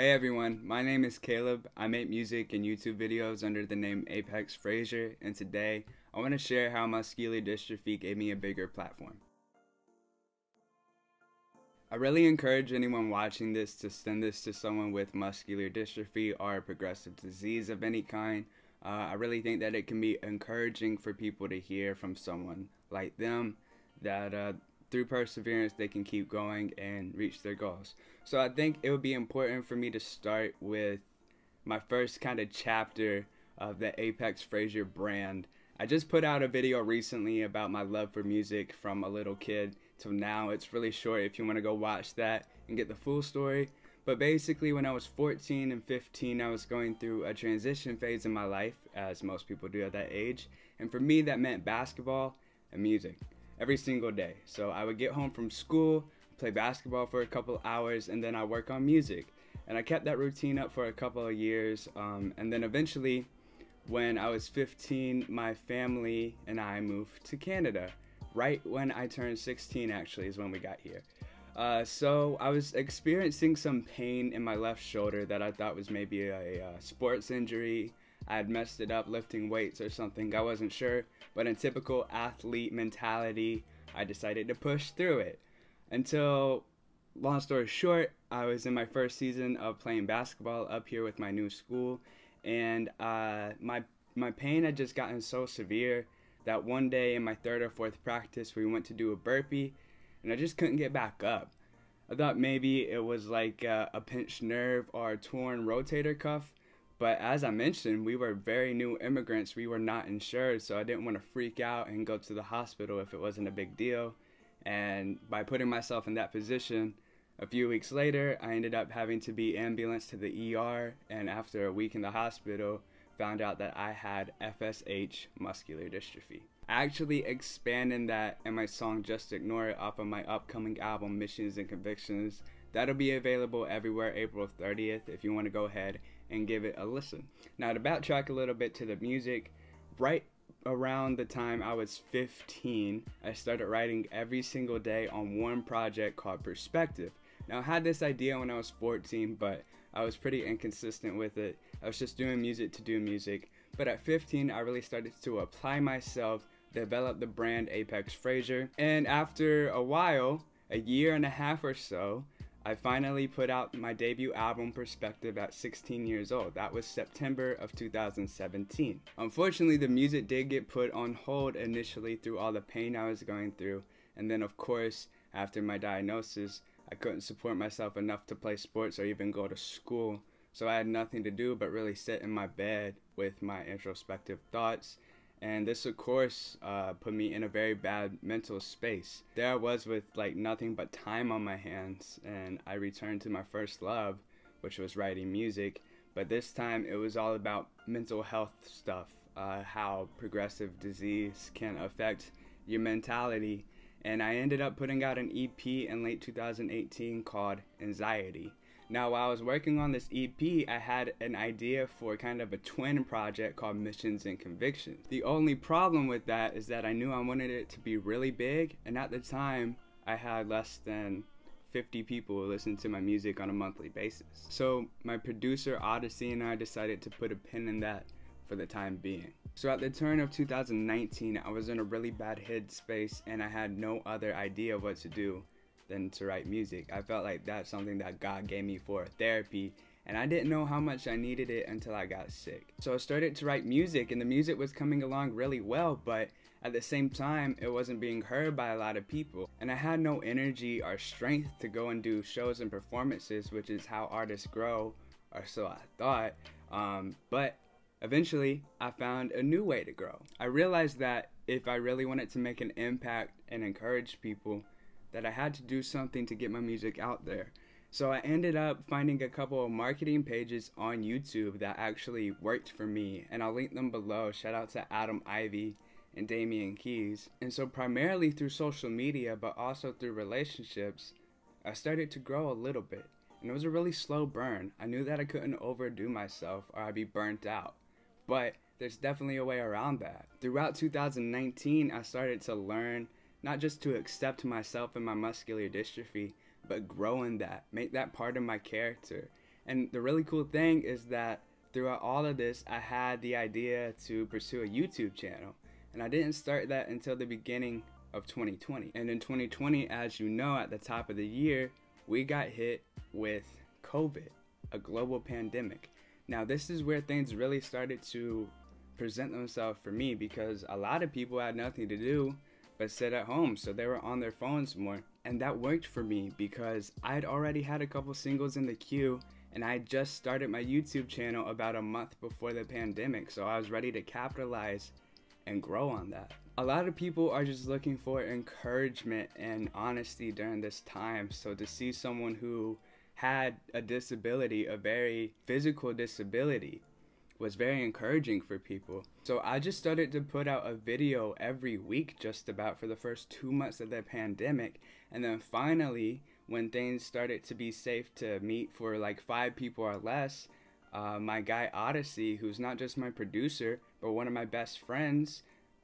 Hey everyone, my name is Caleb. I make music and YouTube videos under the name Apex Frazier, and today I want to share how muscular dystrophy gave me a bigger platform. I really encourage anyone watching this to send this to someone with muscular dystrophy or a progressive disease of any kind. I really think that it can be encouraging for people to hear from someone like them that through perseverance they can keep going and reach their goals. So I think it would be important for me to start with my first kind of chapter of the Apex Frazier brand. I just put out a video recently about my love for music from a little kid till now. It's really short if you want to go watch that and get the full story. But basically when I was 14 and 15, I was going through a transition phase in my life, as most people do at that age. And for me, that meant basketball and music every single day. So I would get home from school, play basketball for a couple hours, and then I work on music. And I kept that routine up for a couple of years. And then eventually, when I was 15, my family and I moved to Canada. Right when I turned 16 actually is when we got here. So I was experiencing some pain in my left shoulder that I thought was maybe a sports injury. I had messed it up lifting weights or something, I wasn't sure, but in typical athlete mentality, I decided to push through it. Until, long story short, I was in my first season of playing basketball up here with my new school, and my pain had just gotten so severe that one day in my third or fourth practice we went to do a burpee, and I just couldn't get back up. I thought maybe it was like a pinched nerve or a torn rotator cuff, but as I mentioned, we were very new immigrants. We were not insured, so I didn't want to freak out and go to the hospital if it wasn't a big deal. And by putting myself in that position, a few weeks later, I ended up having to be ambulanced to the ER, and after a week in the hospital, found out that I had FSH, muscular dystrophy. I actually expanded that in my song Just Ignore It off of my upcoming album Missions and Convictions. That'll be available everywhere April 30th if you want to go ahead and give it a listen. Now to backtrack a little bit to the music, right around the time I was 15, I started writing every single day on one project called Perspective. Now I had this idea when I was 14, but I was pretty inconsistent with it. I was just doing music to do music. But at 15, I really started to apply myself, develop the brand Apex Frazier. And after a while, a year and a half or so, I finally put out my debut album Perspective at 16 years old. That was September of 2017. Unfortunately, the music did get put on hold initially through all the pain I was going through. And then of course, after my diagnosis, I couldn't support myself enough to play sports or even go to school. So I had nothing to do but really sit in my bed with my introspective thoughts. And this of course put me in a very bad mental space. There I was with like nothing but time on my hands, and I returned to my first love, which was writing music. But this time it was all about mental health stuff, how progressive disease can affect your mentality. And I ended up putting out an EP in late 2018 called Anxiety. Now, while I was working on this EP, I had an idea for kind of a twin project called Missions and Convictions. The only problem with that is that I knew I wanted it to be really big, and at the time, I had less than 50 people who listened to my music on a monthly basis. So my producer Odyssey and I decided to put a pin in that for the time being. So at the turn of 2019, I was in a really bad headspace, and I had no other idea what to do than to write music. I felt like that's something that God gave me for therapy, and I didn't know how much I needed it until I got sick. So I started to write music, and the music was coming along really well, but at the same time, it wasn't being heard by a lot of people. And I had no energy or strength to go and do shows and performances, which is how artists grow, or so I thought. But eventually, I found a new way to grow. I realized that if I really wanted to make an impact and encourage people, that I had to do something to get my music out there. So I ended up finding a couple of marketing pages on YouTube that actually worked for me, and I'll link them below. Shout out to Adam Ivy and Damian Keys. And so primarily through social media, but also through relationships, I started to grow a little bit. And it was a really slow burn. I knew that I couldn't overdo myself or I'd be burnt out. But there's definitely a way around that. Throughout 2019, I started to learn not just to accept myself and my muscular dystrophy, but grow in that, make that part of my character. And the really cool thing is that throughout all of this, I had the idea to pursue a YouTube channel. And I didn't start that until the beginning of 2020. And in 2020, as you know, at the top of the year, we got hit with COVID, a global pandemic. Now, this is where things really started to present themselves for me, because a lot of people had nothing to do but sit at home, so they were on their phones more. And that worked for me because I'd already had a couple singles in the queue, and I just started my YouTube channel about a month before the pandemic, so I was ready to capitalize and grow on that. A lot of people are just looking for encouragement and honesty during this time, so to see someone who had a disability, a very physical disability, was very encouraging for people. So I just started to put out a video every week just about for the first 2 months of the pandemic, and then finally when things started to be safe to meet for like 5 people or less, my guy Odyssey, who's not just my producer but one of my best friends,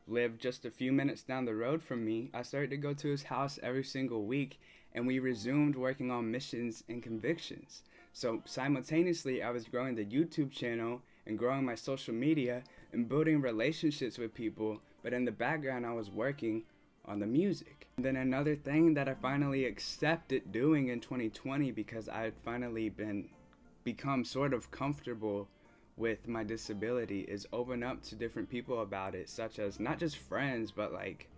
lived just a few minutes down the road from me. I started to go to his house every single week, and we resumed working on missions and convictions. So simultaneously I was growing the YouTube channel and growing my social media and building relationships with people, but in the background I was working on the music. And then another thing that I finally accepted doing in 2020, because I had finally become sort of comfortable with my disability, is open up to different people about it, such as not just friends but like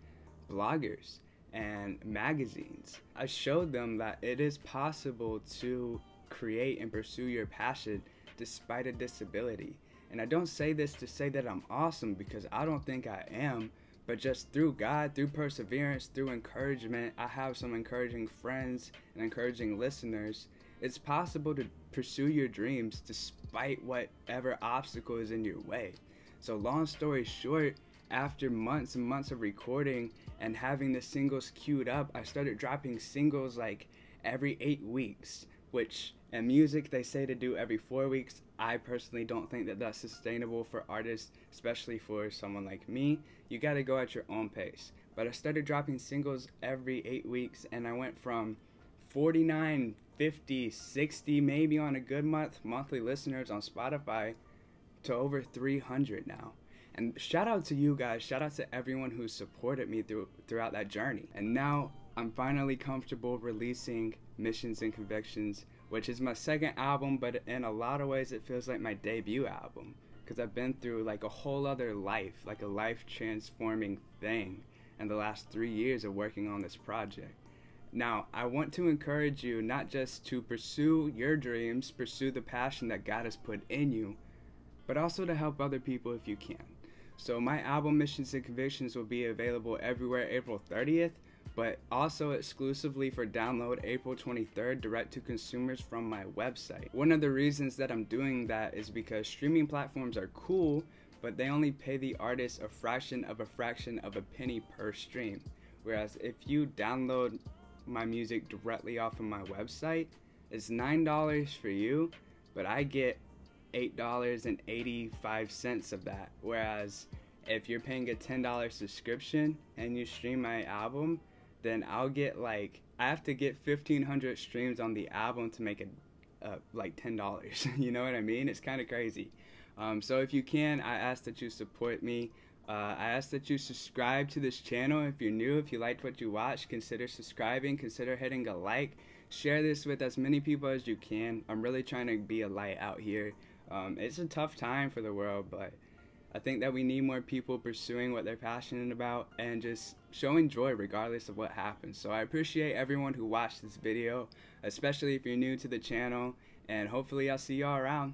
bloggers and magazines. I showed them that it is possible to create and pursue your passion despite a disability. And I don't say this to say that I'm awesome, because I don't think I am, but just through God, through perseverance, through encouragement, I have some encouraging friends and encouraging listeners. It's possible to pursue your dreams despite whatever obstacle is in your way. So long story short, after months and months of recording and having the singles queued up, I started dropping singles like every 8 weeks, which in music they say to do every 4 weeks. I personally don't think that that's sustainable for artists, especially for someone like me. You gotta go at your own pace. But I started dropping singles every 8 weeks, and I went from 49, 50, 60 maybe on a good month monthly listeners on Spotify to over 300 now. And shout out to you guys, shout out to everyone who supported me throughout that journey. And now I'm finally comfortable releasing Missions and Convictions, which is my second album, but in a lot of ways it feels like my debut album, because I've been through like a whole other life, like a life transforming thing in the last 3 years of working on this project. Now, I want to encourage you not just to pursue your dreams, pursue the passion that God has put in you, but also to help other people if you can. So my album Missions and Convictions will be available everywhere April 30th, but also exclusively for download April 23rd direct to consumers from my website. One of the reasons that I'm doing that is because streaming platforms are cool, but they only pay the artist a fraction of a penny per stream. Whereas if you download my music directly off of my website, it's $9 for you, but I get $8.85 of that. Whereas if you're paying a $10 subscription and you stream my album, then I'll get like, I have to get 1,500 streams on the album to make it like $10. You know what I mean? It's kind of crazy. So if you can, I ask that you support me. I ask that you subscribe to this channel if you're new. If you liked what you watched, consider subscribing, consider hitting a like. Share this with as many people as you can. I'm really trying to be a light out here. It's a tough time for the world, but I think that we need more people pursuing what they're passionate about and just showing joy regardless of what happens. So I appreciate everyone who watched this video, especially if you're new to the channel, and hopefully I'll see y'all around.